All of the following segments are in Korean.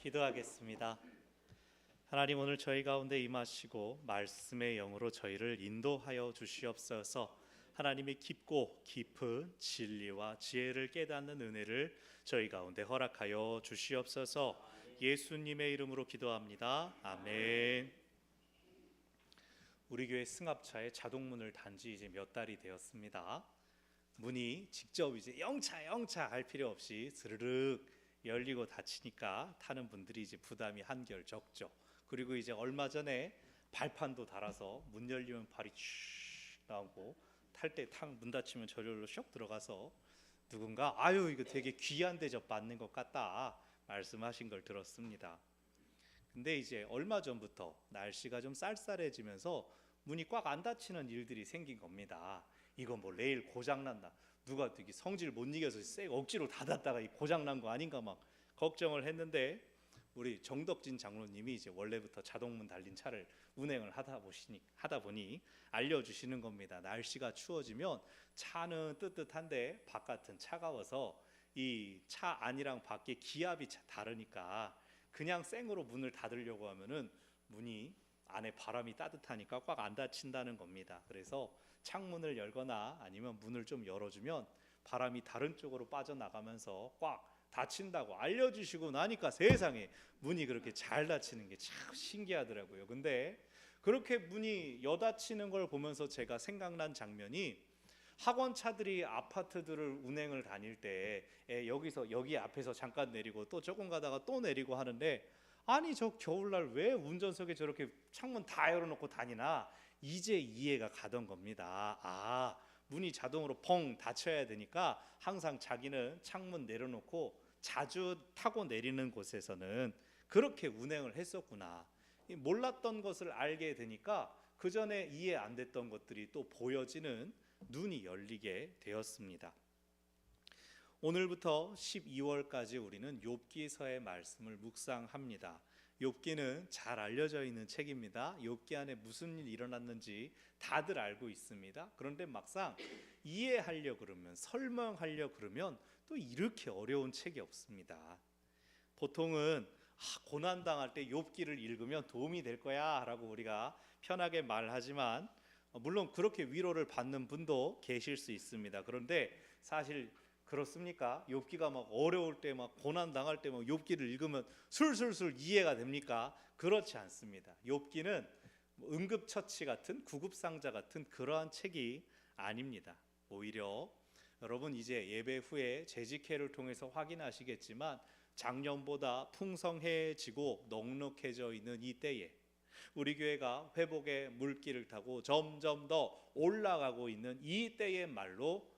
기도하겠습니다. 하나님, 오늘 저희 가운데 임하시고 말씀의 영으로 저희를 인도하여 주시옵소서. 하나님의 깊고 깊은 진리와 지혜를 깨닫는 은혜를 저희 가운데 허락하여 주시옵소서. 예수님의 이름으로 기도합니다. 아멘. 우리 교회 승합차에 자동문을 단 지 이제 몇 달이 되었습니다. 문이 직접 이제 영차 할 필요 없이 스르륵 열리고 닫히니까 타는 분들이 이제 부담이 한결 적죠. 그리고 이제 얼마 전에 발판도 달아서 문 열리면 발이 쭉 나오고 탈 때 탕 문 닫히면 저절로 쇽 들어가서 누군가 아유 이거 되게 귀한 대접 받는 것 같다 말씀하신 걸 들었습니다. 근데 이제 얼마 전부터 날씨가 좀 쌀쌀해지면서 문이 꽉 안 닫히는 일들이 생긴 겁니다. 이거 뭐 내일 고장 난다, 누가 되게 성질 못 이겨서 쎄 억지로 닫았다가 이 고장 난 거 아닌가 막 걱정을 했는데, 우리 정덕진 장로님이 이제 원래부터 자동문 달린 차를 운행을 하다 보니 알려주시는 겁니다. 날씨가 추워지면 차는 뜨뜻한데 바깥은 차가워서 이 차 안이랑 밖에 기압이 다르니까 그냥 생으로 문을 닫으려고 하면은 문이 안에 바람이 따뜻하니까 꽉 안 닫힌다는 겁니다. 그래서 창문을 열거나 아니면 문을 좀 열어주면 바람이 다른 쪽으로 빠져나가면서 꽉 닫힌다고 알려주시고 나니까 세상에 문이 그렇게 잘 닫히는 게 참 신기하더라고요. 근데 그렇게 문이 여닫히는 걸 보면서 제가 생각난 장면이, 학원차들이 아파트들을 운행을 다닐 때 여기서 여기 앞에서 잠깐 내리고 또 조금 가다가 또 내리고 하는데, 아니 저 겨울날 왜 운전석에 저렇게 창문 다 열어놓고 다니나 이제 이해가 가던 겁니다. 아, 문이 자동으로 펑 닫혀야 되니까 항상 자기는 창문 내려놓고 자주 타고 내리는 곳에서는 그렇게 운행을 했었구나. 몰랐던 것을 알게 되니까 그 전에 이해 안 됐던 것들이 또 보여지는 눈이 열리게 되었습니다. 오늘부터 12월까지 우리는 욥기서의 말씀을 묵상합니다. 욥기는 잘 알려져 있는 책입니다. 욥기 안에 무슨 일이 일어났는지 다들 알고 있습니다. 그런데 막상 이해하려 그러면, 설명하려 그러면 또 이렇게 어려운 책이 없습니다. 보통은 고난당할 때 욥기를 읽으면 도움이 될 거야 라고 우리가 편하게 말하지만, 물론 그렇게 위로를 받는 분도 계실 수 있습니다. 그런데 사실 그렇습니까? 욥기가 막 어려울 때, 막 고난 당할 때 막 욥기를 읽으면 술술술 이해가 됩니까? 그렇지 않습니다. 욥기는 응급처치 같은, 구급상자 같은 그러한 책이 아닙니다. 오히려 여러분 이제 예배 후에 재직회를 통해서 확인하시겠지만 작년보다 풍성해지고 넉넉해져 있는 이 때에 우리 교회가 회복의 물길을 타고 점점 더 올라가고 있는 이 때의 말로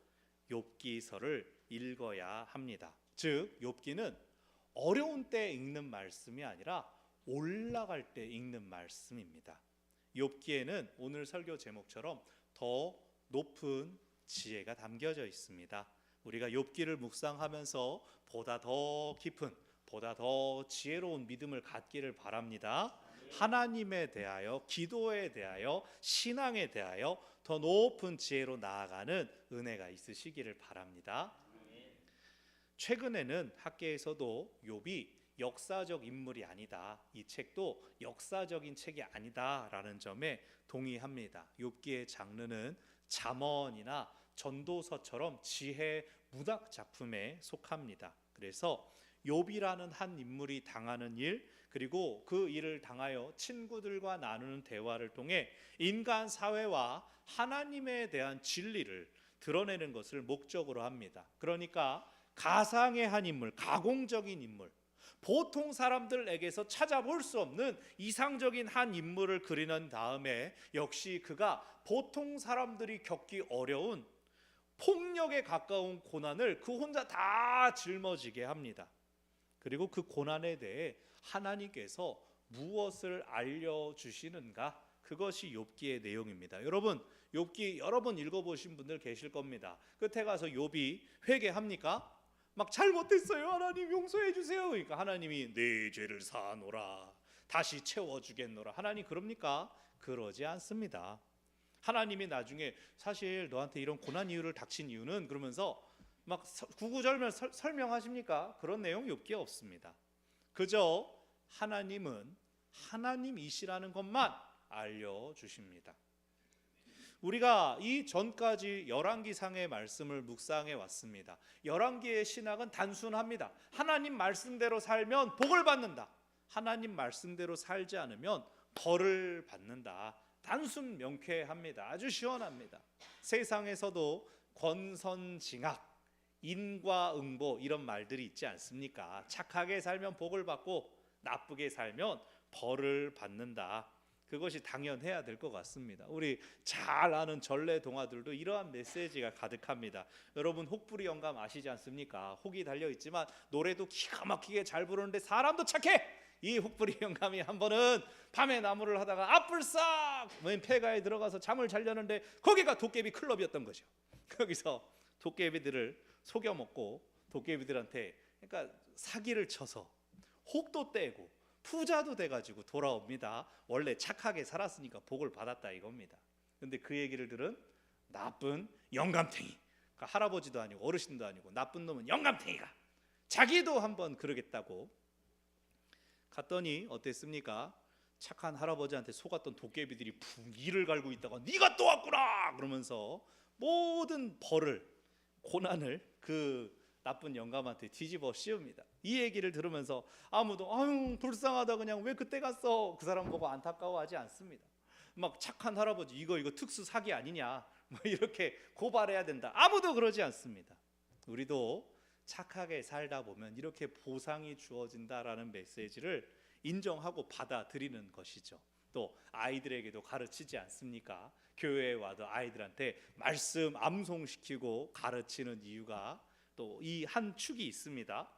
욥기서를 읽어야 합니다. 즉 욥기는 어려운 때 읽는 말씀이 아니라 올라갈 때 읽는 말씀입니다. 욥기에는 오늘 설교 제목처럼 더 높은 지혜가 담겨져 있습니다. 우리가 욥기를 묵상하면서 보다 더 깊은, 보다 더 지혜로운 믿음을 갖기를 바랍니다. 하나님에 대하여, 기도에 대하여, 신앙에 대하여 더 높은 지혜로 나아가는 은혜가 있으시기를 바랍니다. 최근에는 학계에서도 욥이 역사적 인물이 아니다, 이 책도 역사적인 책이 아니다 라는 점에 동의합니다. 욥기의 장르는 잠언이나 전도서처럼 지혜 문학 작품에 속합니다. 그래서 욥이라는 한 인물이 당하는 일, 그리고 그 일을 당하여 친구들과 나누는 대화를 통해 인간 사회와 하나님에 대한 진리를 드러내는 것을 목적으로 합니다. 그러니까 가상의 한 인물, 가공적인 인물, 보통 사람들에게서 찾아볼 수 없는 이상적인 한 인물을 그리는 다음에 역시 그가 보통 사람들이 겪기 어려운 폭력에 가까운 고난을 그 혼자 다 짊어지게 합니다. 그리고 그 고난에 대해 하나님께서 무엇을 알려주시는가, 그것이 욥기의 내용입니다. 여러분 욥기 여러 번 읽어보신 분들 계실 겁니다. 끝에 가서 욥이 회개합니까? 막 잘못했어요, 하나님 용서해 주세요. 그러니까 하나님이 내 죄를 사하노라, 다시 채워주겠노라. 하나님 그럽니까? 그러지 않습니다. 하나님이 나중에 사실 너한테 이런 고난 이유를 닥친 이유는 그러면서 막 구구절절 설명하십니까? 그런 내용 욥기에 없습니다. 그저 하나님은 하나님이시라는 것만 알려주십니다. 우리가 이 전까지 열왕기상의 말씀을 묵상해 왔습니다. 열왕기의 신학은 단순합니다. 하나님 말씀대로 살면 복을 받는다. 하나님 말씀대로 살지 않으면 벌을 받는다. 단순 명쾌합니다. 아주 시원합니다. 세상에서도 권선징악, 인과응보 이런 말들이 있지 않습니까? 착하게 살면 복을 받고 나쁘게 살면 벌을 받는다. 그것이 당연해야 될 것 같습니다. 우리 잘 아는 전래 동화들도 이러한 메시지가 가득합니다. 여러분 혹부리 영감 아시지 않습니까? 혹이 달려 있지만 노래도 기가 막히게 잘 부르는데 사람도 착해. 이 혹부리 영감이 한 번은 밤에 나무를 하다가 아뿔싹 폐가에 들어가서 잠을 자려는데 거기가 도깨비 클럽이었던 거죠. 거기서 도깨비들을 속여 먹고 도깨비들한테 그러니까 사기를 쳐서 혹도 떼고 부자도 돼가지고 돌아옵니다. 원래 착하게 살았으니까 복을 받았다 이겁니다. 근데 그 얘기를 들은 나쁜 영감탱이, 그러니까 할아버지도 아니고 어르신도 아니고 나쁜 놈은 영감탱이가 자기도 한번 그러겠다고 갔더니 어땠습니까? 착한 할아버지한테 속았던 도깨비들이 이를 갈고 있다가 네가 또 왔구나 그러면서 모든 벌을 고난을 그 나쁜 영감한테 뒤집어 씌웁니다. 이 얘기를 들으면서 아무도 아유 불쌍하다 그냥 왜 그때 갔어 그 사람 보고 안타까워하지 않습니다. 막 착한 할아버지 이거 특수 사기 아니냐 뭐 이렇게 고발해야 된다 아무도 그러지 않습니다. 우리도 착하게 살다 보면 이렇게 보상이 주어진다라는 메시지를 인정하고 받아들이는 것이죠. 또 아이들에게도 가르치지 않습니까? 교회에 와도 아이들한테 말씀 암송시키고 가르치는 이유가 또 이 한 축이 있습니다.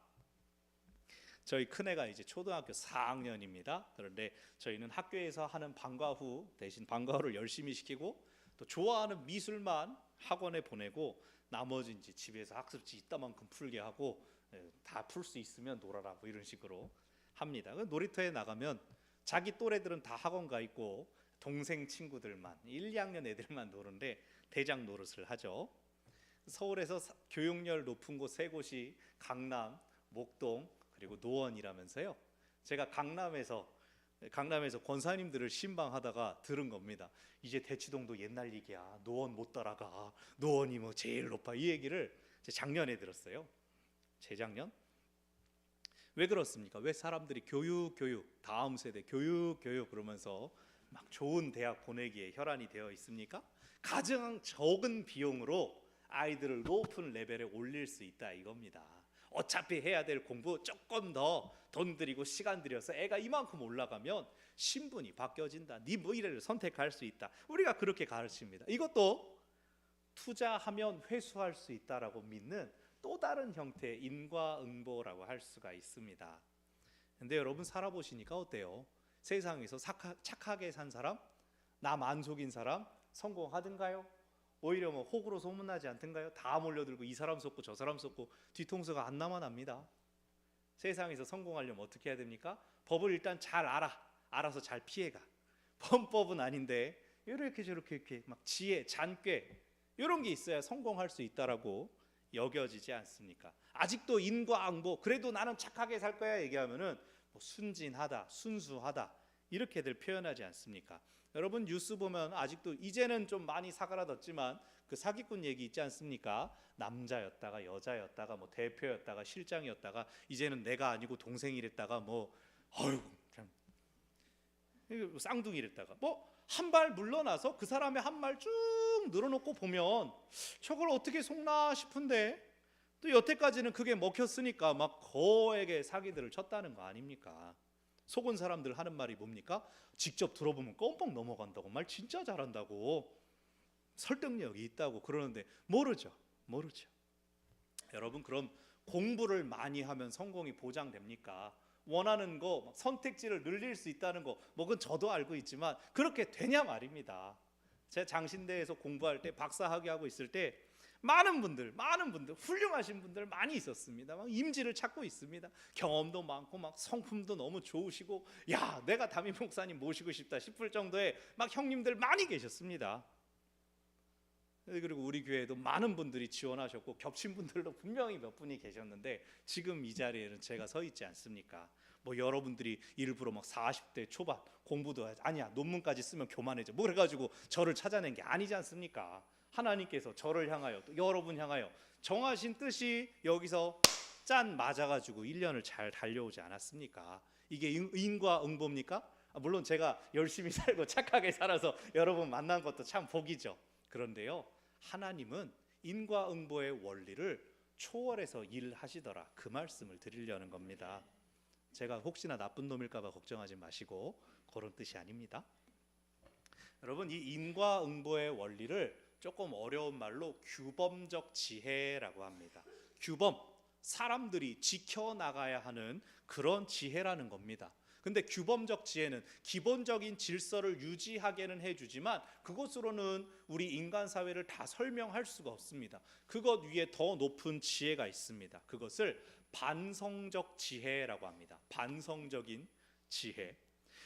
저희 큰애가 이제 초등학교 4학년입니다. 그런데 저희는 학교에서 하는 방과 후 대신 방과 후를 열심히 시키고 또 좋아하는 미술만 학원에 보내고 나머지 이제 집에서 학습지 이따만큼 풀게 하고 다 풀 수 있으면 놀아라 뭐 이런 식으로 합니다. 놀이터에 나가면 자기 또래들은 다 학원 가 있고 동생 친구들만 1, 2학년 애들만 노는데 대장 노릇을 하죠. 서울에서 교육열 높은 곳 세 곳이 강남, 목동 그리고 노원이라면서요. 제가 강남에서 권사님들을 신방하다가 들은 겁니다. 이제 대치동도 옛날 얘기야. 노원 못 따라가. 노원이 뭐 제일 높아. 이 얘기를 작년에 들었어요. 재작년? 왜 그렇습니까? 왜 사람들이 교육 다음 세대 교육 그러면서 막 좋은 대학 보내기에 혈안이 되어 있습니까? 가장 적은 비용으로 아이들을 높은 레벨에 올릴 수 있다 이겁니다. 어차피 해야 될 공부 조금 더 돈 들이고 시간 들여서 애가 이만큼 올라가면 신분이 바뀌어진다. 네 뭐 이래를 선택할 수 있다. 우리가 그렇게 가르칩니다. 이것도 투자하면 회수할 수 있다라고 믿는 또 다른 형태의 인과응보라고 할 수가 있습니다. 근데 여러분 살아보시니까 어때요? 세상에서 착하게 산 사람, 남 안 속인 사람 성공하든가요? 오히려 뭐 혹으로 소문나지 않던가요? 다 몰려들고 이 사람 속고 저 사람 속고 뒤통수가 안 남아납니다. 세상에서 성공하려면 어떻게 해야 됩니까? 법을 일단 잘 알아서 잘 피해가. 범법은 아닌데 이렇게 저렇게 이렇게 막 지혜, 잔꾀 이런 게 있어야 성공할 수 있다라고 여겨지지 않습니까? 아직도 인과응보 그래도 나는 착하게 살 거야 얘기하면은 뭐 순진하다, 순수하다 이렇게들 표현하지 않습니까? 여러분 뉴스 보면 아직도 이제는 좀 많이 사그라졌지만 그 사기꾼 얘기 있지 않습니까? 남자였다가 여자였다가 뭐 대표였다가 실장이었다가 이제는 내가 아니고 동생이랬다가 뭐 어휴 참 쌍둥이랬다가 뭐 한 발 물러나서 그 사람의 한 말 쭉 늘어놓고 보면 저걸 어떻게 속나 싶은데 또 여태까지는 그게 먹혔으니까 막 거액의 사기들을 쳤다는 거 아닙니까? 속은 사람들 하는 말이 뭡니까? 직접 들어보면 껌뻑 넘어간다고 말 진짜 잘한다고 설득력이 있다고 그러는데 모르죠. 여러분 그럼 공부를 많이 하면 성공이 보장됩니까? 원하는 거 선택지를 늘릴 수 있다는 거 뭐 그건 저도 알고 있지만 그렇게 되냐 말입니다. 제 장신대에서 공부할 때 박사학위 하고 있을 때 많은 분들 훌륭하신 분들 많이 있었습니다. 막 임지를 찾고 있습니다. 경험도 많고 막 성품도 너무 좋으시고 야 내가 담임 목사님 모시고 싶다 싶을 정도의 막 형님들 많이 계셨습니다. 그리고 우리 교회에도 많은 분들이 지원하셨고 겹친 분들도 분명히 몇 분이 계셨는데 지금 이 자리에는 제가 서 있지 않습니까? 뭐 여러분들이 일부러 막 40대 초반 공부도 하지, 아니야 논문까지 쓰면 교만해져 뭐 그래가지고 저를 찾아낸 게 아니지 않습니까? 하나님께서 저를 향하여 또 여러분 향하여 정하신 뜻이 여기서 짠 맞아가지고 1년을 잘 달려오지 않았습니까? 이게 인과응보입니까? 물론 제가 열심히 살고 착하게 살아서 여러분 만난 것도 참 복이죠. 그런데요, 하나님은 인과응보의 원리를 초월해서 일하시더라, 그 말씀을 드리려는 겁니다. 제가 혹시나 나쁜 놈일까 봐 걱정하지 마시고 그런 뜻이 아닙니다. 여러분, 이 인과응보의 원리를 조금 어려운 말로 규범적 지혜라고 합니다. 규범, 사람들이 지켜나가야 하는 그런 지혜라는 겁니다. 근데 규범적 지혜는 기본적인 질서를 유지하게는 해주지만 그것으로는 우리 인간 사회를 다 설명할 수가 없습니다. 그것 위에 더 높은 지혜가 있습니다. 그것을 반성적 지혜라고 합니다. 반성적인 지혜.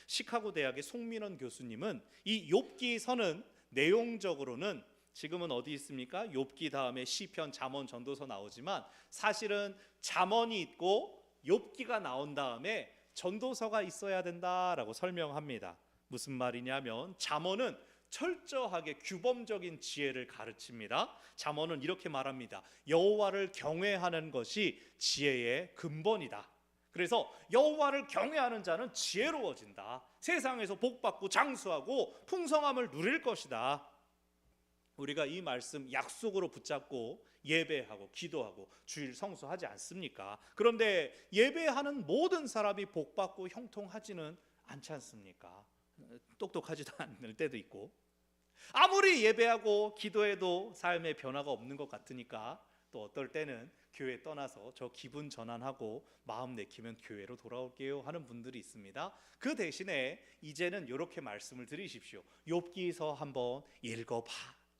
시카고 대학의 송민원 교수님은 이 욥기서는 내용적으로는 지금은 어디 있습니까? 욥기 다음에 시편, 잠언, 전도서 나오지만 사실은 잠언이 있고 욥기가 나온 다음에 전도서가 있어야 된다라고 설명합니다. 무슨 말이냐면 잠언은 철저하게 규범적인 지혜를 가르칩니다. 잠언은 이렇게 말합니다. 여호와를 경외하는 것이 지혜의 근본이다. 그래서 여호와를 경외하는 자는 지혜로워진다. 세상에서 복받고 장수하고 풍성함을 누릴 것이다. 우리가 이 말씀 약속으로 붙잡고 예배하고 기도하고 주일 성수하지 않습니까? 그런데 예배하는 모든 사람이 복받고 형통하지는 않지 않습니까? 똑똑하지도 않을 때도 있고, 아무리 예배하고 기도해도 삶의 변화가 없는 것 같으니까 또 어떨 때는 교회 떠나서 저 기분 전환하고 마음 내키면 교회로 돌아올게요 하는 분들이 있습니다. 그 대신에 이제는 이렇게 말씀을 드리십시오. 욥기서 한번 읽어봐.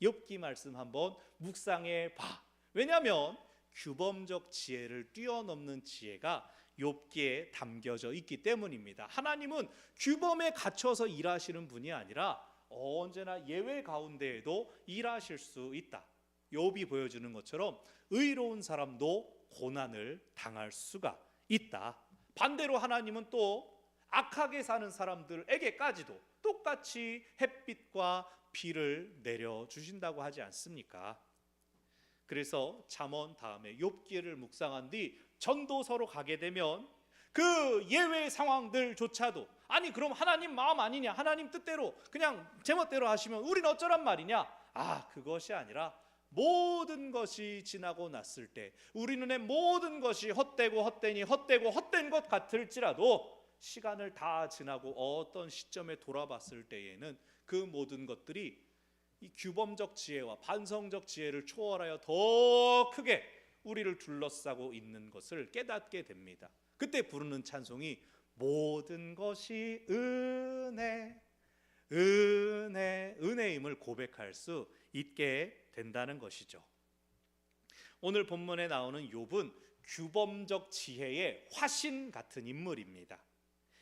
욥기 말씀 한번 묵상해 봐. 왜냐하면 규범적 지혜를 뛰어넘는 지혜가 욥기에 담겨져 있기 때문입니다. 하나님은 규범에 갇혀서 일하시는 분이 아니라 언제나 예외 가운데에도 일하실 수 있다. 욥이 보여주는 것처럼 의로운 사람도 고난을 당할 수가 있다. 반대로 하나님은 또 악하게 사는 사람들에게까지도 똑같이 햇빛과 비를 내려주신다고 하지 않습니까? 그래서 잠언 다음에 욥기를 묵상한 뒤 전도서로 가게 되면 그 예외 상황들조차도, 아니 그럼 하나님 마음 아니냐, 하나님 뜻대로 그냥 제멋대로 하시면 우린 어쩌란 말이냐, 그것이 아니라 모든 것이 지나고 났을 때 우리 눈에 모든 것이 헛되고 헛되니 헛되고 헛된 것 같을지라도 시간을 다 지나고 어떤 시점에 돌아봤을 때에는 그 모든 것들이 이 규범적 지혜와 반성적 지혜를 초월하여 더 크게 우리를 둘러싸고 있는 것을 깨닫게 됩니다. 그때 부르는 찬송이 모든 것이 은혜, 은혜, 은혜임을 고백할 수 있게 된다는 것이죠. 오늘 본문에 나오는 욥은 규범적 지혜의 화신 같은 인물입니다.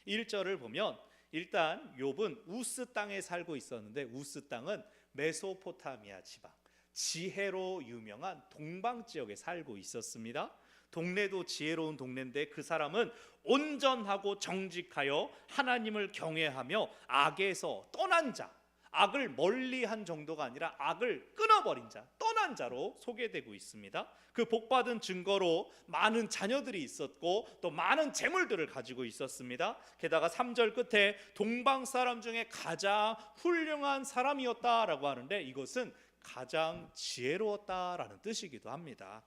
1절을 보면 일단 욥은 우스 땅에 살고 있었는데, 우스 땅은 메소포타미아 지방, 지혜로 유명한 동방 지역에 살고 있었습니다. 동네도 지혜로운 동네인데 그 사람은 온전하고 정직하여 하나님을 경외하며 악에서 떠난 자, 악을 멀리한 정도가 아니라 악을 끊어버린 자, 떠난 자로 소개되고 있습니다. 그 복받은 증거로 많은 자녀들이 있었고 또 많은 재물들을 가지고 있었습니다. 게다가 3절 끝에 동방 사람 중에 가장 훌륭한 사람이었다라고 하는데 이것은 가장 지혜로웠다라는 뜻이기도 합니다.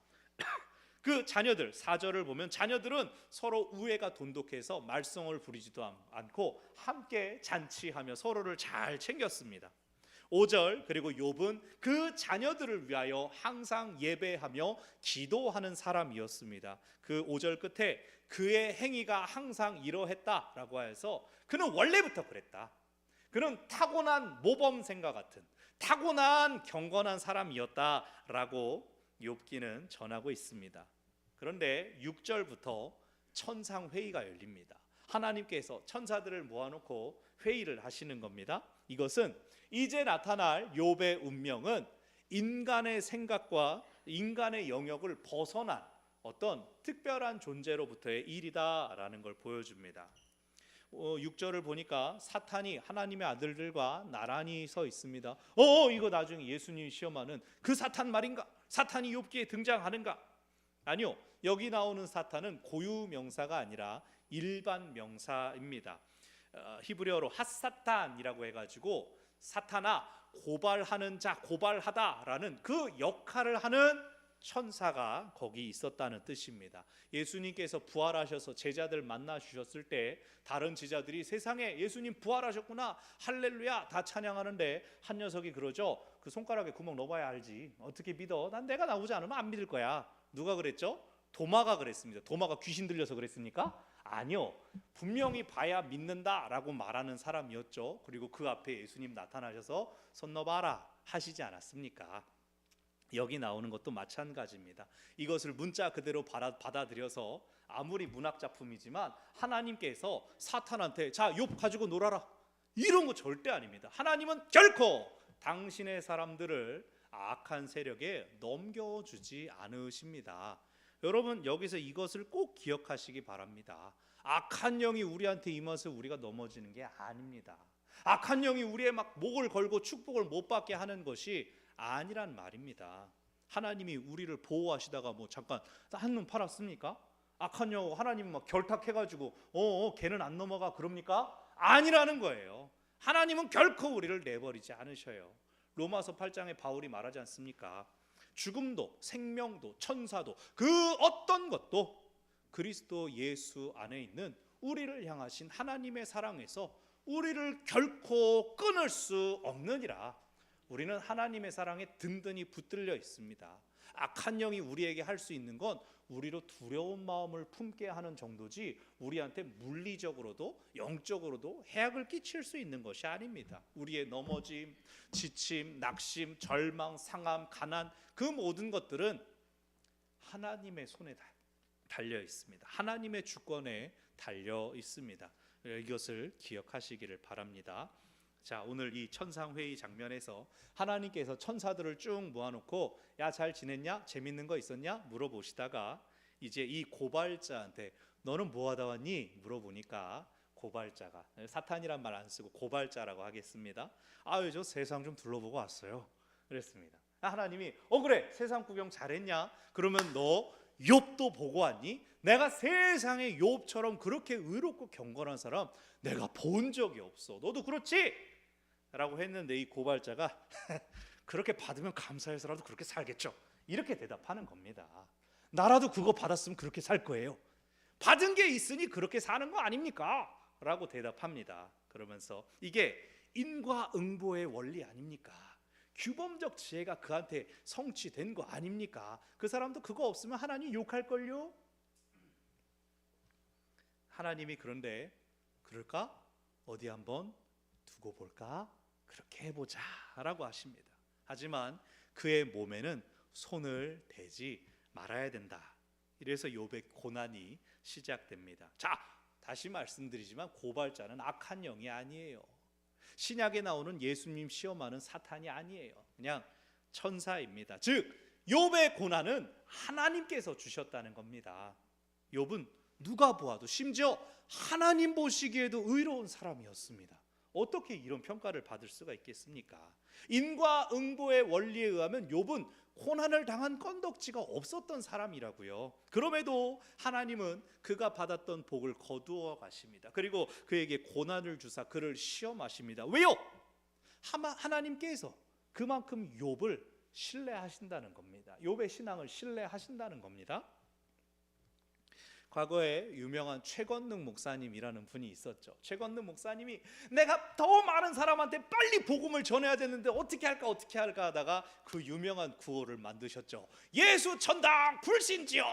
그 자녀들, 4절을 보면 자녀들은 서로 우애가 돈독해서 말썽을 부리지도 않고 함께 잔치하며 서로를 잘 챙겼습니다. 5절, 그리고 욥은 그 자녀들을 위하여 항상 예배하며 기도하는 사람이었습니다. 그 5절 끝에 그의 행위가 항상 이러했다라고 해서 그는 원래부터 그랬다, 그는 타고난 모범생과 같은 타고난 경건한 사람이었다라고 욥기는 전하고 있습니다. 그런데 6절부터 천상회의가 열립니다. 하나님께서 천사들을 모아놓고 회의를 하시는 겁니다. 이것은 이제 나타날 욥의 운명은 인간의 생각과 인간의 영역을 벗어난 어떤 특별한 존재로부터의 일이다라는 걸 보여줍니다. 6절을 보니까 사탄이 하나님의 아들들과 나란히 서 있습니다. 이거 나중에 예수님이 시험하는 그 사탄 말인가? 사탄이 욥기에 등장하는가? 아니요. 여기 나오는 사탄은 고유 명사가 아니라 일반 명사입니다. 히브리어로 핫사탄이라고 해가지고 사탄아 고발하는 자, 고발하다라는 그 역할을 하는 천사가 거기 있었다는 뜻입니다. 예수님께서 부활하셔서 제자들 만나 주셨을 때 다른 제자들이 세상에 예수님 부활하셨구나 할렐루야 다 찬양하는데 한 녀석이 그러죠. 그 손가락에 구멍 넣어봐야 알지. 어떻게 믿어? 난 내가 나오지 않으면 안 믿을 거야. 누가 그랬죠? 도마가 그랬습니다. 도마가 귀신 들려서 그랬습니까? 아니요. 분명히 봐야 믿는다라고 말하는 사람이었죠. 그리고 그 앞에 예수님 나타나셔서 손 넣어봐라 하시지 않았습니까? 여기 나오는 것도 마찬가지입니다. 이것을 문자 그대로 받아들여서 아무리 문학 작품이지만 하나님께서 사탄한테 자, 욥 가지고 놀아라 이런 거 절대 아닙니다. 하나님은 결코 당신의 사람들을 악한 세력에 넘겨주지 않으십니다. 여러분 여기서 이것을 꼭 기억하시기 바랍니다. 악한 영이 우리한테 임해서 우리가 넘어지는 게 아닙니다. 악한 영이 우리의 막 목을 걸고 축복을 못 받게 하는 것이 아니란 말입니다. 하나님이 우리를 보호하시다가 뭐 잠깐 한눈 팔았습니까? 악한 영 하나님 막 결탁해가지고 걔는 안 넘어가 그럽니까? 아니라는 거예요. 하나님은 결코 우리를 내버리지 않으셔요. 로마서 8장에 바울이 말하지 않습니까? 죽음도 생명도 천사도 그 어떤 것도 그리스도 예수 안에 있는 우리를 향하신 하나님의 사랑에서 우리를 결코 끊을 수 없느니라. 우리는 하나님의 사랑에 든든히 붙들려 있습니다. 악한 영이 우리에게 할 수 있는 건 우리로 두려운 마음을 품게 하는 정도지 우리한테 물리적으로도 영적으로도 해악을 끼칠 수 있는 것이 아닙니다. 우리의 넘어짐, 지침, 낙심, 절망, 상함, 가난 그 모든 것들은 하나님의 손에 달려 있습니다. 하나님의 주권에 달려 있습니다. 이것을 기억하시기를 바랍니다. 자, 오늘 이 천상회의 장면에서 하나님께서 천사들을 쭉 모아놓고 야, 잘 지냈냐? 재밌는 거 있었냐? 물어보시다가 이제 이 고발자한테 너는 뭐 하다 왔니? 물어보니까 고발자가, 사탄이란 말 안 쓰고 고발자라고 하겠습니다. 저 세상 좀 둘러보고 왔어요 그랬습니다. 하나님이 그래 세상 구경 잘했냐? 그러면 너 욥도 보고 왔니? 내가 세상에 욥처럼 그렇게 의롭고 경건한 사람 내가 본 적이 없어. 너도 그렇지? 라고 했는데 이 고발자가 그렇게 받으면 감사해서라도 그렇게 살겠죠. 이렇게 대답하는 겁니다. 나라도 그거 받았으면 그렇게 살 거예요. 받은 게 있으니 그렇게 사는 거 아닙니까? 라고 대답합니다. 그러면서 이게 인과응보의 원리 아닙니까? 규범적 지혜가 그한테 성취된 거 아닙니까? 그 사람도 그거 없으면 하나님 욕할걸요? 하나님이 그런데 그럴까? 어디 한번 두고 볼까? 그렇게 해보자 라고 하십니다. 하지만 그의 몸에는 손을 대지 말아야 된다. 이래서 욥의 고난이 시작됩니다. 자, 다시 말씀드리지만 고발자는 악한 영이 아니에요. 신약에 나오는 예수님 시험하는 사탄이 아니에요. 그냥 천사입니다. 즉 욥의 고난은 하나님께서 주셨다는 겁니다. 욥은 누가 보아도 심지어 하나님 보시기에도 의로운 사람이었습니다. 어떻게 이런 평가를 받을 수가 있겠습니까? 인과응보의 원리에 의하면 욥은 고난을 당한 건덕지가 없었던 사람이라고요. 그럼에도 하나님은 그가 받았던 복을 거두어 가십니다. 그리고 그에게 고난을 주사 그를 시험하십니다. 왜요? 하나님께서 그만큼 욥을 신뢰하신다는 겁니다. 욥의 신앙을 신뢰하신다는 겁니다. 과거에 유명한 최건능 목사님이라는 분이 있었죠. 최건능 목사님이 내가 더 많은 사람한테 빨리 복음을 전해야 되는데 어떻게 할까 하다가 그 유명한 구호를 만드셨죠. 예수 천당 불신지요.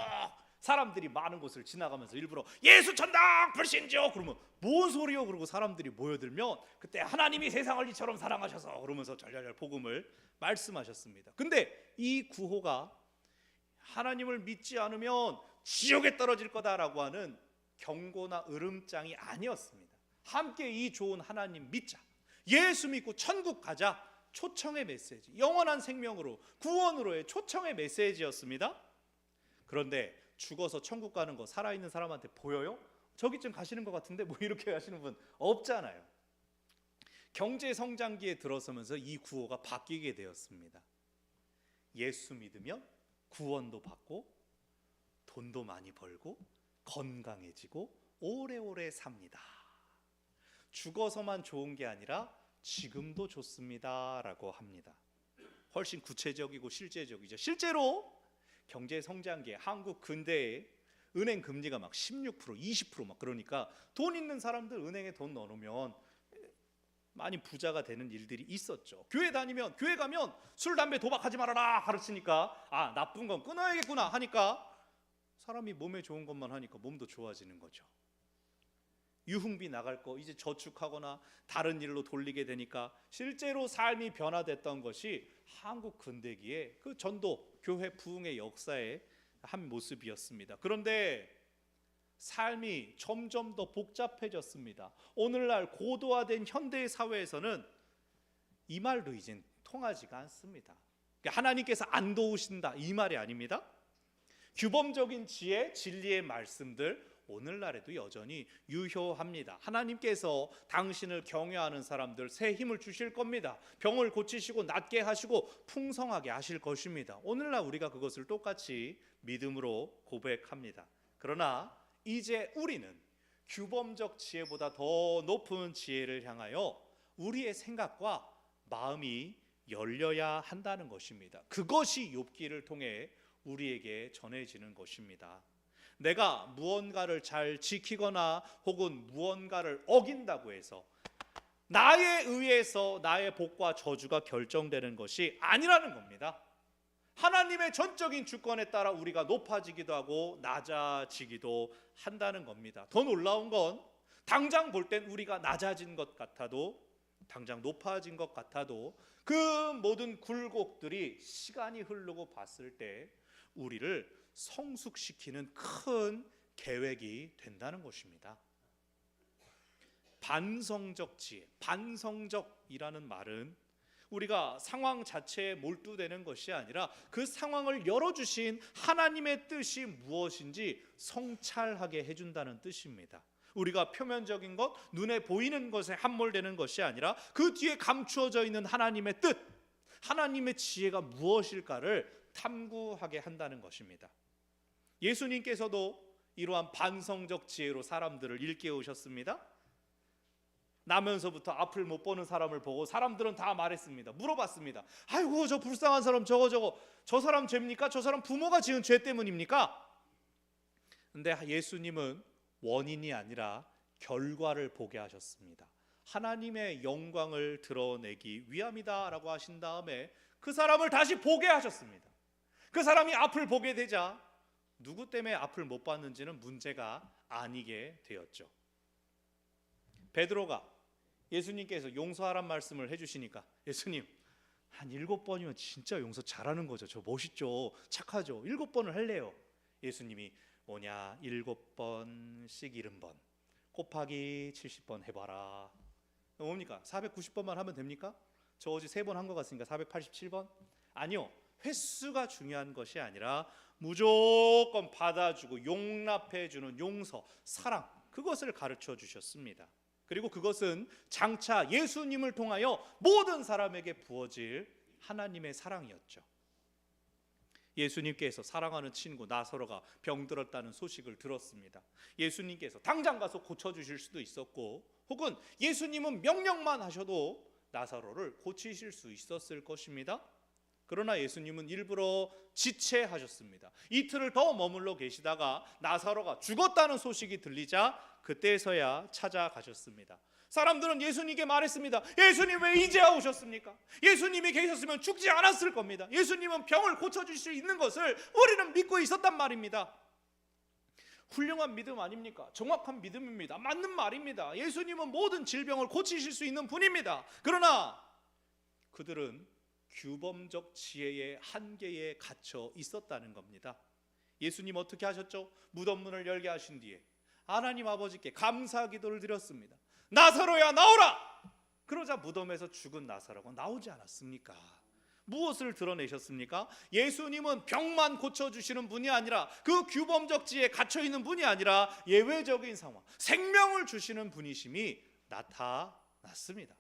사람들이 많은 곳을 지나가면서 일부러 예수 천당 불신지요 그러면 뭔 소리요? 그러고 사람들이 모여들면 그때 하나님이 세상을 이처럼 사랑하셔서 그러면서 절절절 복음을 말씀하셨습니다. 근데 이 구호가 하나님을 믿지 않으면 지옥에 떨어질 거다라고 하는 경고나 으름장이 아니었습니다. 함께 이 좋은 하나님 믿자, 예수 믿고 천국 가자, 초청의 메시지, 영원한 생명으로 구원으로의 초청의 메시지였습니다. 그런데 죽어서 천국 가는 거 살아있는 사람한테 보여요? 저기쯤 가시는 것 같은데 뭐 이렇게 하시는 분 없잖아요. 경제 성장기에 들어서면서 이 구호가 바뀌게 되었습니다. 예수 믿으면 구원도 받고 돈도 많이 벌고 건강해지고 오래오래 삽니다. 죽어서만 좋은 게 아니라 지금도 좋습니다 라고 합니다. 훨씬 구체적이고 실제적이죠. 실제로 경제 성장기에 한국 근대에 은행 금리가 막 16%, 20% 막 그러니까 돈 있는 사람들 은행에 돈 넣어놓으면 많이 부자가 되는 일들이 있었죠. 교회 가면 술, 담배, 도박하지 말아라 가르치니까 아 나쁜 건 끊어야겠구나 하니까 사람이 몸에 좋은 것만 하니까 몸도 좋아지는 거죠. 유흥비 나갈 거 이제 저축하거나 다른 일로 돌리게 되니까 실제로 삶이 변화됐던 것이 한국 근대기의 그 전도 교회 부흥의 역사의 한 모습이었습니다. 그런데 삶이 점점 더 복잡해졌습니다. 오늘날 고도화된 현대 사회에서는 이 말도 이젠 통하지가 않습니다. 하나님께서 안 도우신다 이 말이 아닙니다. 규범적인 지혜, 진리의 말씀들 오늘날에도 여전히 유효합니다. 하나님께서 당신을 경외하는 사람들 새 힘을 주실 겁니다. 병을 고치시고 낫게 하시고 풍성하게 하실 것입니다. 오늘날 우리가 그것을 똑같이 믿음으로 고백합니다. 그러나 이제 우리는 규범적 지혜보다 더 높은 지혜를 향하여 우리의 생각과 마음이 열려야 한다는 것입니다. 그것이 욥기를 통해 우리에게 전해지는 것입니다. 내가 무언가를 잘 지키거나 혹은 무언가를 어긴다고 해서 나에 의해서 나의 복과 저주가 결정되는 것이 아니라는 겁니다. 하나님의 전적인 주권에 따라 우리가 높아지기도 하고 낮아지기도 한다는 겁니다. 더 놀라운 건 당장 볼 땐 우리가 낮아진 것 같아도 당장 높아진 것 같아도 그 모든 굴곡들이 시간이 흐르고 봤을 때 우리를 성숙시키는 큰 계획이 된다는 것입니다. 반성적 지혜, 반성적이라는 말은 우리가 상황 자체에 몰두되는 것이 아니라 그 상황을 열어주신 하나님의 뜻이 무엇인지 성찰하게 해준다는 뜻입니다. 우리가 표면적인 것, 눈에 보이는 것에 함몰되는 것이 아니라 그 뒤에 감추어져 있는 하나님의 뜻, 하나님의 지혜가 무엇일까를 탐구하게 한다는 것입니다. 예수님께서도 이러한 반성적 지혜로 사람들을 일깨우셨습니다. 나면서부터 앞을 못 보는 사람을 보고 사람들은 다 말했습니다. 물어봤습니다. 아이고 저 불쌍한 사람 저거 저 사람 죄입니까? 저 사람 부모가 지은 죄 때문입니까? 근데 예수님은 원인이 아니라 결과를 보게 하셨습니다. 하나님의 영광을 드러내기 위함이다라고 하신 다음에 그 사람을 다시 보게 하셨습니다. 그 사람이 앞을 보게 되자 누구 때문에 앞을 못 봤는지는 문제가 아니게 되었죠. 베드로가 예수님께서 용서하란 말씀을 해주시니까 예수님 한 7번이면 진짜 용서 잘하는 거죠. 저 멋있죠. 착하죠. 7번을 할래요. 예수님이 뭐냐 7번씩 70번 곱하기 70번 해봐라. 뭡니까? 490번만 하면 됩니까? 저 어제 3번 한 것 같으니까 487번? 아니요. 횟수가 중요한 것이 아니라 무조건 받아주고 용납해주는 용서, 사랑 그것을 가르쳐 주셨습니다. 그리고 그것은 장차 예수님을 통하여 모든 사람에게 부어질 하나님의 사랑이었죠. 예수님께서 사랑하는 친구 나사로가 병들었다는 소식을 들었습니다. 예수님께서 당장 가서 고쳐주실 수도 있었고 혹은 예수님은 명령만 하셔도 나사로를 고치실 수 있었을 것입니다. 그러나 예수님은 일부러 지체하셨습니다. 이틀을 더 머물러 계시다가 나사로가 죽었다는 소식이 들리자 그때서야 찾아가셨습니다. 사람들은 예수님께 말했습니다. 예수님 왜 이제야 오셨습니까? 예수님이 계셨으면 죽지 않았을 겁니다. 예수님은 병을 고쳐줄 수 있는 것을 우리는 믿고 있었단 말입니다. 훌륭한 믿음 아닙니까? 정확한 믿음입니다. 맞는 말입니다. 예수님은 모든 질병을 고치실 수 있는 분입니다. 그러나 그들은 규범적 지혜의 한계에 갇혀 있었다는 겁니다. 예수님 어떻게 하셨죠? 무덤 문을 열게 하신 뒤에 하나님 아버지께 감사 기도를 드렸습니다. 나사로야 나오라! 그러자 무덤에서 죽은 나사로가 나오지 않았습니까? 무엇을 드러내셨습니까? 예수님은 병만 고쳐주시는 분이 아니라, 그 규범적 지에 갇혀있는 분이 아니라 예외적인 상황, 생명을 주시는 분이심이 나타났습니다.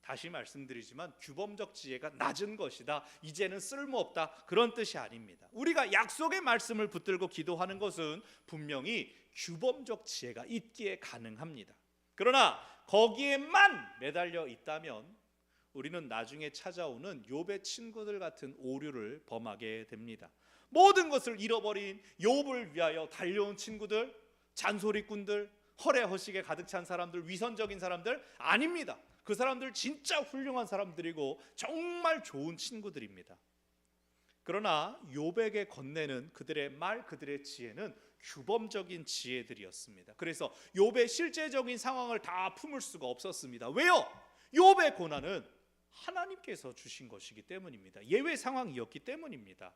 다시 말씀드리지만 규범적 지혜가 낮은 것이다, 이제는 쓸모없다, 그런 뜻이 아닙니다. 우리가 약속의 말씀을 붙들고 기도하는 것은 분명히 규범적 지혜가 있기에 가능합니다. 그러나 거기에만 매달려 있다면 우리는 나중에 찾아오는 욥의 친구들 같은 오류를 범하게 됩니다. 모든 것을 잃어버린 욥을 위하여 달려온 친구들, 잔소리꾼들, 허례허식에 가득 찬 사람들, 위선적인 사람들 아닙니다. 그 사람들 진짜 훌륭한 사람들이고 정말 좋은 친구들입니다. 그러나 욥에게 건네는 그들의 말, 그들의 지혜는 규범적인 지혜들이었습니다. 그래서 욥의 실제적인 상황을 다 품을 수가 없었습니다. 왜요? 욥의 고난은 하나님께서 주신 것이기 때문입니다. 예외 상황이었기 때문입니다.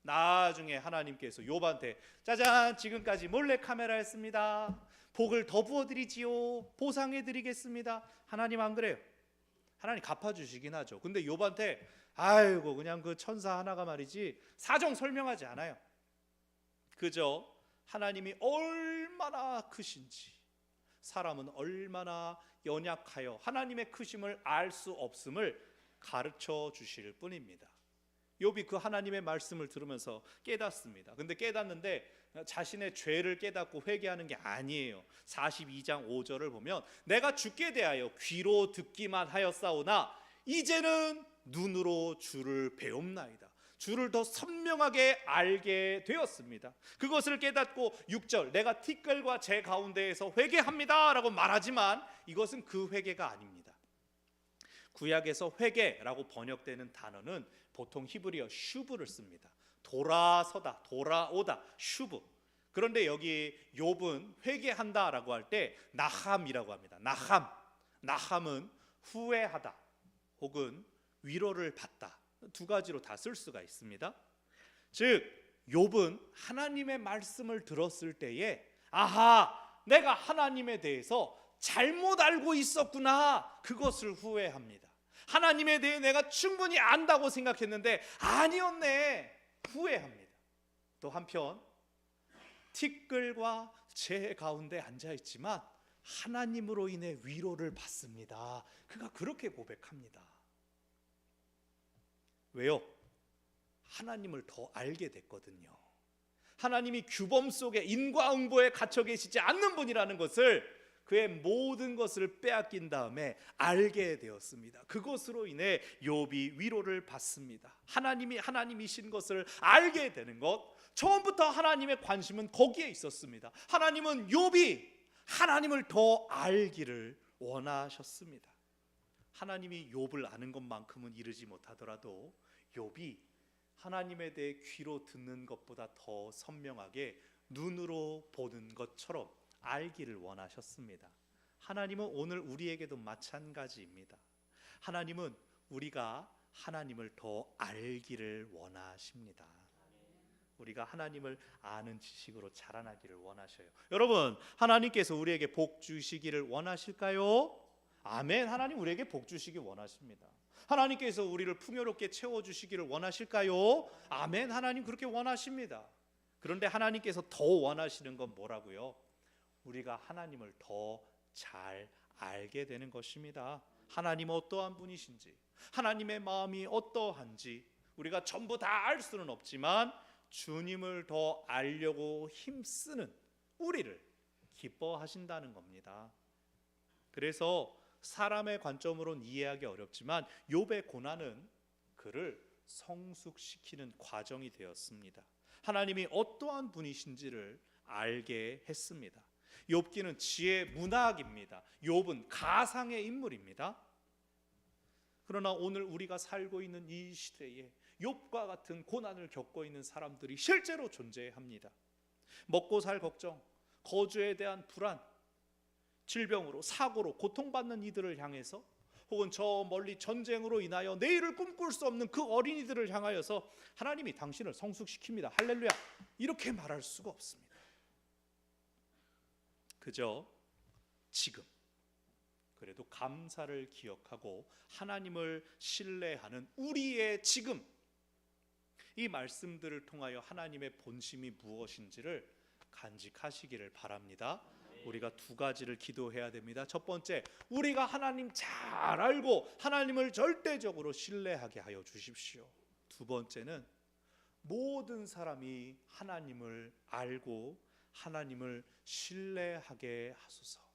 나중에 하나님께서 욥한테 짜잔, 지금까지 몰래 카메라 했습니다, 복을 더 부어드리지요, 보상해드리겠습니다. 하나님 안 그래요? 하나님 갚아주시긴 하죠. 근데 욥한테 아이고 그냥 그 천사 하나가 말이지 사정 설명하지 않아요. 그저 하나님이 얼마나 크신지, 사람은 얼마나 연약하여 하나님의 크심을 알 수 없음을 가르쳐 주실 뿐입니다. 욥이 그 하나님의 말씀을 들으면서 깨닫습니다. 근데 깨닫는데 자신의 죄를 깨닫고 회개하는 게 아니에요. 42장 5절을 보면 내가 주께 대하여 귀로 듣기만 하였사오나 이제는 눈으로 주를 배움나이다. 주를 더 선명하게 알게 되었습니다. 그것을 깨닫고 6절 내가 티끌과 제 가운데에서 회개합니다 라고 말하지만 이것은 그 회개가 아닙니다. 구약에서 회개라고 번역되는 단어는 보통 히브리어 슈브를 씁니다. 돌아서다, 돌아오다, 슈브. 그런데 여기 욥은 회개한다라고 할 때 나함이라고 합니다. 나함은 후회하다 혹은 위로를 받다, 두 가지로 다 쓸 수가 있습니다. 즉 욥은 하나님의 말씀을 들었을 때에 아하, 내가 하나님에 대해서 잘못 알고 있었구나, 그것을 후회합니다. 하나님에 대해 내가 충분히 안다고 생각했는데 아니었네, 후회합니다. 또 한편 티끌과 재 가운데 앉아있지만 하나님으로 인해 위로를 받습니다. 그가 그렇게 고백합니다. 왜요? 하나님을 더 알게 됐거든요. 하나님이 규범 속에 인과응보에 갇혀 계시지 않는 분이라는 것을, 그의 모든 것을 빼앗긴 다음에 알게 되었습니다. 그것으로 인해 욥이 위로를 받습니다. 하나님이 하나님이신 것을 알게 되는 것, 처음부터 하나님의 관심은 거기에 있었습니다. 하나님은 욥이 하나님을 더 알기를 원하셨습니다. 하나님이 욥을 아는 것만큼은 이르지 못하더라도 욥이 하나님에 대해 귀로 듣는 것보다 더 선명하게 눈으로 보는 것처럼 알기를 원하셨습니다. 하나님은 오늘 우리에게도 마찬가지입니다. 하나님은 우리가 하나님을 더 알기를 원하십니다. 우리가 하나님을 아는 지식으로 자라나기를 원하셔요. 여러분, 하나님께서 우리에게 복 주시기를 원하실까요? 아멘. 하나님 우리에게 복 주시기 원하십니다. 하나님께서 우리를 풍요롭게 채워주시기를 원하실까요? 아멘. 하나님 그렇게 원하십니다. 그런데 하나님께서 더 원하시는 건 뭐라고요? 우리가 하나님을 더 잘 알게 되는 것입니다. 하나님은 어떠한 분이신지, 하나님의 마음이 어떠한지 우리가 전부 다 알 수는 없지만 주님을 더 알려고 힘쓰는 우리를 기뻐하신다는 겁니다. 그래서 사람의 관점으로는 이해하기 어렵지만 욥의 고난은 그를 성숙시키는 과정이 되었습니다. 하나님이 어떠한 분이신지를 알게 했습니다. 욥기는 지혜 문학입니다. 욥은 가상의 인물입니다. 그러나 오늘 우리가 살고 있는 이 시대에 욥과 같은 고난을 겪고 있는 사람들이 실제로 존재합니다. 먹고 살 걱정, 거주에 대한 불안, 질병으로, 사고로 고통받는 이들을 향해서, 혹은 저 멀리 전쟁으로 인하여 내일을 꿈꿀 수 없는 그 어린이들을 향하여서 하나님이 당신을 성숙시킵니다, 할렐루야, 이렇게 말할 수가 없습니다. 그저 지금 그래도 감사를 기억하고 하나님을 신뢰하는 우리의 지금, 이 말씀들을 통하여 하나님의 본심이 무엇인지를 간직하시기를 바랍니다. 우리가 두 가지를 기도해야 됩니다. 첫 번째, 우리가 하나님 잘 알고 하나님을 절대적으로 신뢰하게 하여 주십시오. 두 번째는 모든 사람이 하나님을 알고 하나님을 신뢰하게 하소서.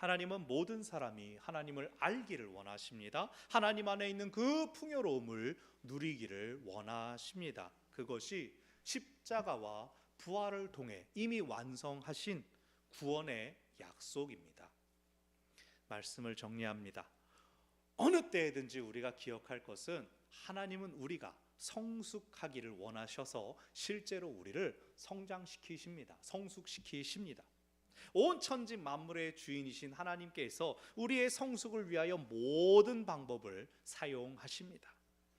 하나님은 모든 사람이 하나님을 알기를 원하십니다. 하나님 안에 있는 그 풍요로움을 누리기를 원하십니다. 그것이 십자가와 부활을 통해 이미 완성하신 구원의 약속입니다. 말씀을 정리합니다. 어느 때든지 우리가 기억할 것은 하나님은 우리가 성숙하기를 원하셔서 실제로 우리를 성장시키십니다. 성숙시키십니다. 온 천지 만물의 주인이신 하나님께서 우리의 성숙을 위하여 모든 방법을 사용하십니다.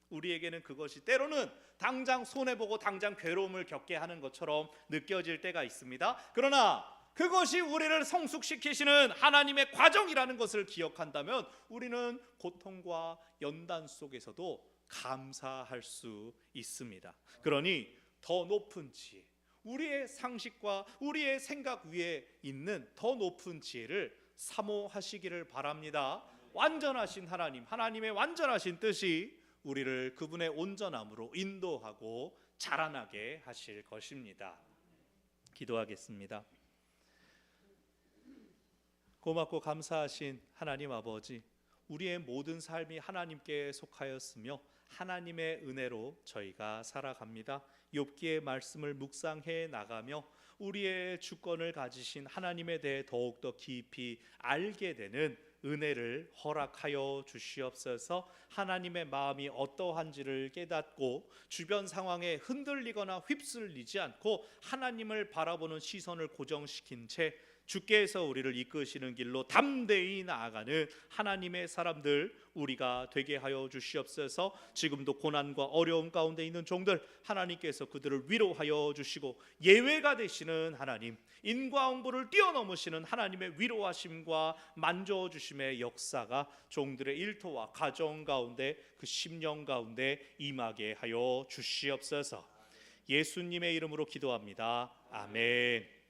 우리에게는 그것이 때로는 당장 손해보고 당장 괴로움을 겪게 하는 것처럼 느껴질 때가 있습니다. 그러나 그것이 우리를 성숙시키시는 하나님의 과정이라는 것을 기억한다면 우리는 고통과 연단 속에서도 감사할 수 있습니다. 그러니 더 높은 지혜, 우리의 상식과 우리의 생각 위에 있는 더 높은 지혜를 사모하시기를 바랍니다. 완전하신 하나님, 하나님의 완전하신 뜻이 우리를 그분의 온전함으로 인도하고 자라나게 하실 것입니다. 기도하겠습니다. 고맙고 감사하신 하나님 아버지, 우리의 모든 삶이 하나님께 속하였으며 하나님의 은혜로 저희가 살아갑니다. 욥기의 말씀을 묵상해 나가며 우리의 주권을 가지신 하나님에 대해 더욱더 깊이 알게 되는 은혜를 허락하여 주시옵소서. 하나님의 마음이 어떠한지를 깨닫고 주변 상황에 흔들리거나 휩쓸리지 않고 하나님을 바라보는 시선을 고정시킨 채 주께서 우리를 이끄시는 길로 담대히 나아가는 하나님의 사람들 우리가 되게 하여 주시옵소서. 지금도 고난과 어려움 가운데 있는 종들 하나님께서 그들을 위로하여 주시고 예외가 되시는 하나님, 인과응보를 뛰어넘으시는 하나님의 위로하심과 만져주심의 역사가 종들의 일터와 가정 가운데 그 심령 가운데 임하게 하여 주시옵소서. 예수님의 이름으로 기도합니다. 아멘.